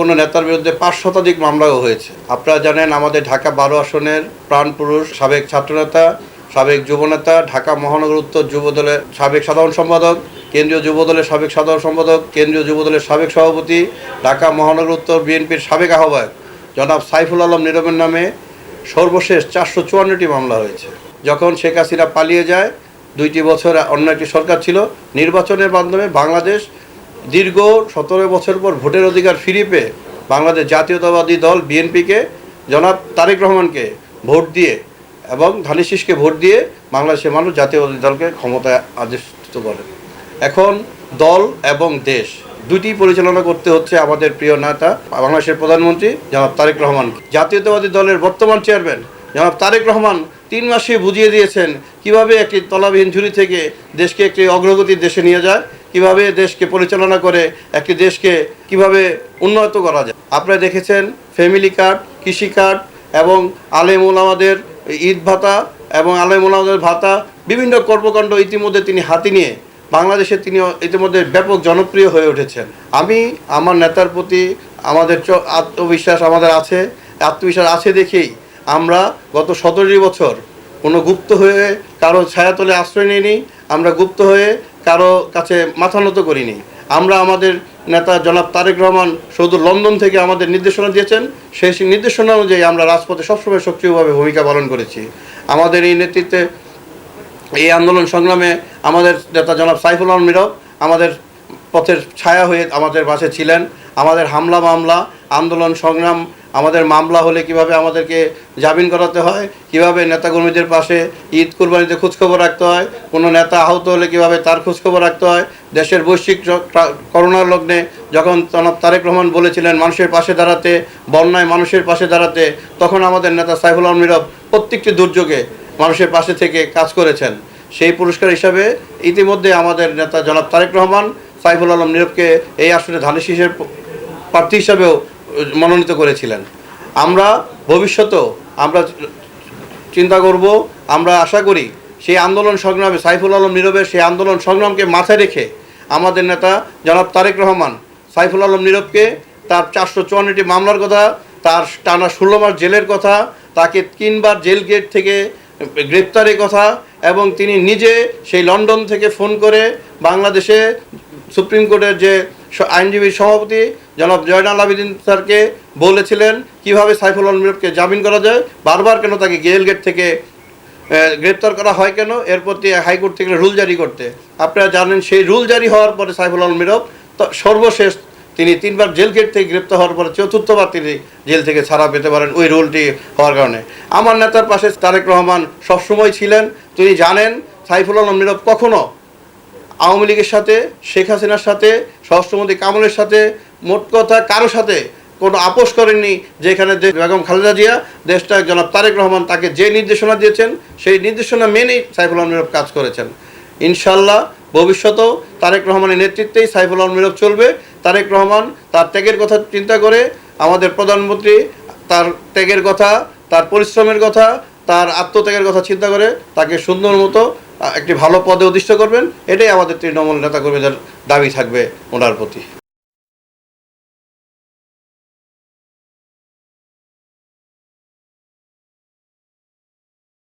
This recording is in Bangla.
কোনো নেতার বিরুদ্ধে ৫ শতাধিক মামলাও হয়েছে। আপনারা জানেন আমাদের ঢাকা ১২ আসনের প্রাণপুরুষ সাবেক ছাত্রনেতা, সাবেক যুবনেতা, ঢাকা মহানগর উত্তর যুবদলের সাবেক সাধারণ সম্পাদক, কেন্দ্রীয় যুবদলের সাবেক সাধারণ সম্পাদক, কেন্দ্রীয় যুবদলের সাবেক সভাপতি, ঢাকা মহানগর উত্তর বিএনপির সাবেক আহ্বায়ক জনাব সাইফুল আলম নীরবের নামে সর্বশেষ ৪৫৪টি মামলা হয়েছে। যখন শেখ হাসিনা পালিয়ে যায়, ২টি বছর অন্য একটি সরকার ছিল, নির্বাচনের মাধ্যমে বাংলাদেশ দীর্ঘ ১৭ বছর পর ভোটের অধিকার ফিরিয়ে পেয়ে বাংলাদেশ জাতীয়তাবাদী দল বিএনপিকে জনাব তারেক রহমানকে ভোট দিয়ে এবং ধানের শীষকে ভোট দিয়ে বাংলাদেশের মানুষ জাতীয়তাবাদী দলকে ক্ষমতায় অধিষ্ঠিত করে। এখন দল এবং দেশ দুটি পরিচালনা করতে হচ্ছে আমাদের প্রিয় নেতা বাংলাদেশের প্রধানমন্ত্রী জনাব তারেক রহমানকে। জাতীয়তাবাদী দলের বর্তমান চেয়ারম্যান জনাব তারেক রহমান ৩ মাসে বুঝিয়ে দিয়েছেন কিভাবে একটি তলাবিহীন ঝুড়ি থেকে দেশকে একটি অগ্রগতির দেশে নিয়ে যায়, কিভাবে দেশকে পরিচালনা করে একটি দেশকে কিভাবে উন্নত করা যায়। আপনারা দেখেছেন ফ্যামিলি কার্ড, কৃষি কার্ড এবং আলেম ওলামাদের ঈদ ভাতা এবং আলেম ওলামাদের ভাতা, বিভিন্ন কর্মকাণ্ড ইতিমধ্যে তিনি হাতে নিয়ে বাংলাদেশে তিনি ইতিমধ্যে ব্যাপক জনপ্রিয় হয়ে উঠেছেন। আমি আমার নেতার প্রতি আমাদের আত্মবিশ্বাস আছে দেখেই আমরা গত ১৭ বছর কোনো গুপ্ত হয়ে কারো ছায়াতলে আশ্রয় নিইনি, আমরা গুপ্ত হয়ে কারো কাছে মাথা নত করিনি। আমরা আমাদের নেতা জনাব তারেক রহমান শুধু লন্ডন থেকে আমাদের নির্দেশনা দিয়েছেন, সেই নির্দেশনা অনুযায়ী আমরা রাজপথে সবসময় সক্রিয়ভাবে ভূমিকা পালন করেছি। আমাদের এই নেতৃত্বে এই আন্দোলন সংগ্রামে আমাদের নেতা জনাব সাইফুল আলম নীরব আমাদের পথের ছায়া হয়ে আমাদের পাশে ছিলেন। আমাদের হামলা মামলা আন্দোলন সংগ্রাম, আমাদের মামলা হলে কিভাবে আমাদেরকে জামিন করাতে হয়, কিভাবে নেতাকর্মীদের পাশে ঈদ কুরবানিতে খোঁজখবর রাখতে হয়, কোনো নেতা আহত হলে কিভাবে তার খোঁজখবর রাখতে হয়। দেশের বৈশ্বিক করোনার লগ্নে যখন জনাব তারেক রহমান বলেছিলেন মানুষের পাশে দাঁড়াতে, বন্যায় মানুষের পাশে দাঁড়াতে, তখন আমাদের নেতা সাইফুল আলম নীরব প্রত্যেকটি দুর্যোগে মানুষের পাশে থেকে কাজ করেছেন। সেই পুরস্কার হিসাবে ইতিমধ্যে আমাদের নেতা জনাব তারেক রহমান সাইফুল আলম নীরবকে এই আসনে ধানের শীষের প্রার্থী হিসাবেও মনোনীত করেছিলেন। আমরা ভবিষ্যতেও আমরা চিন্তা করব, আমরা আশা করি সেই আন্দোলন সংগ্রামে সাইফুল আলম নীরবের সেই আন্দোলন সংগ্রামকে মাথায় রেখে আমাদের নেতা জনাব তারেক রহমান সাইফুল আলম নীরবকে তার ৪৫৪টি মামলার কথা, তার টানা ১৬ মাস জেলের কথা, তাকে ৩ বার জেল গেট থেকে গ্রেপ্তারের কথা এবং তিনি নিজে সেই লন্ডন থেকে ফোন করে বাংলাদেশে সুপ্রিম কোর্টের যে আইনজীবী সভাপতি জনাব জয়নাল আবেদিন স্যারকে বলেছিলেন কিভাবে সাইফুল আলম নীরবকে জামিন করা যায়, বারবার কেন তাকে জেল গেট থেকে গ্রেপ্তার করা হয় কেন, এর প্রতি হাইকোর্ট থেকে রুল জারি করতে। আপনারা জানেন সেই রুল জারি হওয়ার পরে সাইফুল আলম নীরব সর্বশেষ তিনি ৩ বার জেল গেট থেকে গ্রেপ্তার হওয়ার পরে ৪র্থবার তিনি জেল থেকে ছাড়া পেতে পারেন ওই রুলটি হওয়ার কারণে। আমার নেতার পাশে তারেক রহমান সবসময় ছিলেন। তিনি জানেন সাইফুল আলম নীরব কখনো আওয়ামী লীগের সাথে, শেখ হাসিনার সাথে, স্বরাষ্ট্রমন্ত্রী কামালের সাথে, মোট কথা কারো সাথে কোনো আপোষ করেননি। যেখানে বেগম খালেদা জিয়া দেশটা জনাব তারেক রহমান তাকে যে নির্দেশনা দিয়েছেন সেই নির্দেশনা মেনেই সাইফুল আলম নীরব কাজ করেছেন। ইনশাল্লাহ ভবিষ্যতেও তারেক রহমানের নেতৃত্বেই সাইফুল আলম নীরব চলবে। তারেক রহমান তার ত্যাগের কথা চিন্তা করে, আমাদের প্রধানমন্ত্রী তার ত্যাগের কথা, তার পরিশ্রমের কথা, তার আত্মত্যাগের কথা চিন্তা করে তাকে সুন্দর মতো একটি ভালো পদে অধিষ্ঠিত করবেন। এটাই আমাদের তৃণমূল নেতাকর্মীদের দাবি থাকবে ওনার প্রতি।